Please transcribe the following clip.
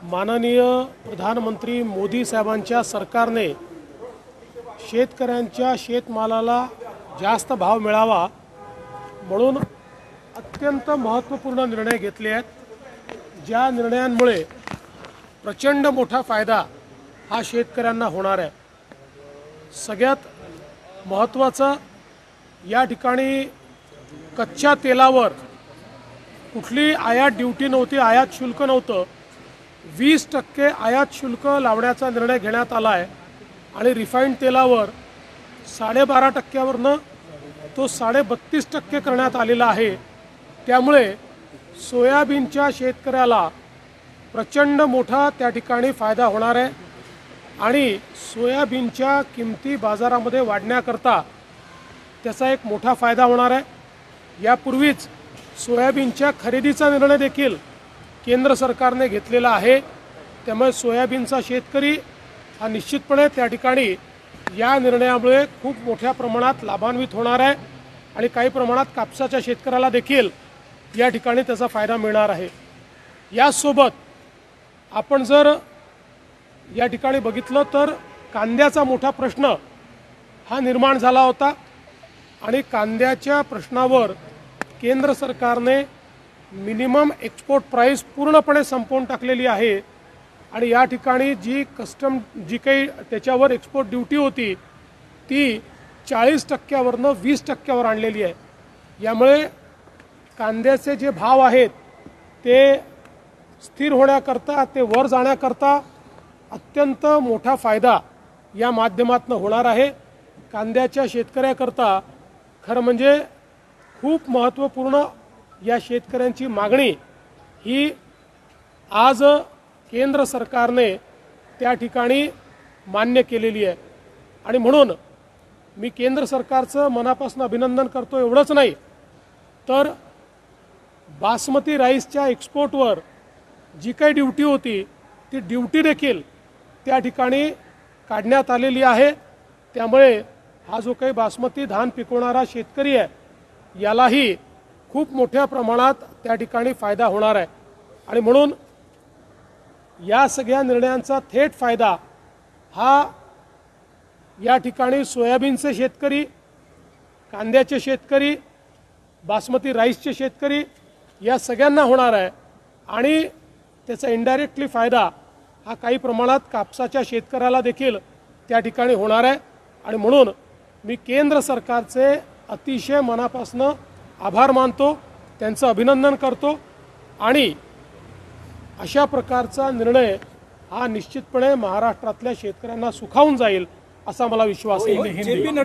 माननीय प्रधानमंत्री मोदी साहेबांच्या सरकारने शेतकऱ्यांच्या शेतमालाला जास्त भाव मिळावा म्हणून अत्यंत महत्त्वपूर्ण निर्णय घेतले आहेत। ज्या निर्णयांमुळे प्रचंड मोठा फायदा हा शेतकऱ्यांना होणार आहे। सगळ्यात महत्त्वाचं या ठिकाणी कच्च्या तेलावर कुठली आयात ड्यूटी नव्हती, आयात शुल्क नव्हतं। 20% आयात शुल्क लावण्याचा निर्णय घेण्यात आला आहे आणि रिफाइंड तेलावर 12.5%वरनं तो 32.5% करण्यात आलेला आहे। त्यामुळे सोयाबीनच्या शेतकऱ्याला प्रचंड मोठा त्या ठिकाणी फायदा होणार आहे आणि सोयाबीनच्या किमती बाजारामध्ये वाढण्याकरता त्याचा एक मोठा फायदा होणार आहे। यापूर्वीच सोयाबीनच्या खरेदीचा निर्णय देखील केंद्र सरकारने घेतलेला आहे। त्यामुळे सोयाबीनचा शेतकरी हा निश्चितपणे त्या ठिकाणी या निर्णयामुळे खूप मोठ्या प्रमाणात लाभान्वित होणार आहे आणि काही प्रमाणात कापसाच्या शेतकऱ्याला देखील या ठिकाणी त्याचा फायदा मिळणार आहे। यासोबत आपण जर या ठिकाणी बघितलं तर कांद्याचा मोठा प्रश्न हा निर्माण झाला होता आणि कांद्याच्या प्रश्नावर केंद्र सरकारने मिनिमम एक्सपोर्ट प्राइस पूर्णपणे संपवून टाकलेली आहे आणि या ठिकाणी जी काही त्याच्यावर एक्सपोर्ट ड्यूटी होती ती 40%वरनं 20%वर आणलेली आहे। यामुळे कांद्याचे जे भाव आहेत ते स्थिर होण्याकरता, ते वर जाण्याकरता अत्यंत मोठा फायदा या माध्यमातून होणार आहे। कांद्याच्या शेतकऱ्याकरता खरं म्हणजे खूप महत्त्वपूर्ण या शेतकऱ्यांची मागणी ही आज केंद्र सरकारने त्या ठिकाणी मान्य केलेली आहे आणि म्हणून मी केंद्र सरकारचं मनापासून अभिनंदन करतो। एवढंच नाही तर बासमती राईसच्या एक्सपोर्टवर जी काही ड्यूटी होती ती ड्यूटी देखील त्या ठिकाणी काढण्यात आलेली आहे। त्यामुळे हा जो काही बासमती धान पिकवणारा शेतकरी आहे यालाही खूप मोठ्या प्रमाणात त्या ठिकाणी फायदा होणार आहे आणि म्हणून या सगळ्या निर्णयांचा थेट फायदा हा या ठिकाणी सोयाबीनचे शेतकरी, कांद्याचे शेतकरी, बासमती राईसचे शेतकरी या सगळ्यांना होणार आहे आणि त्याचा इनडायरेक्टली फायदा हा काही प्रमाणात कापसाच्या शेतकऱ्याला देखील त्या ठिकाणी होणार आहे आणि म्हणून मी केंद्र सरकारचे अतिशय मनापासून आभार मानतो, त्यांचं अभिनंदन करतो आणि अशा प्रकारचा निर्णय हा निश्चितपणे महाराष्ट्रातल्या शेतकऱ्यांना सुखावून जाईल असा मला विश्वास आहे।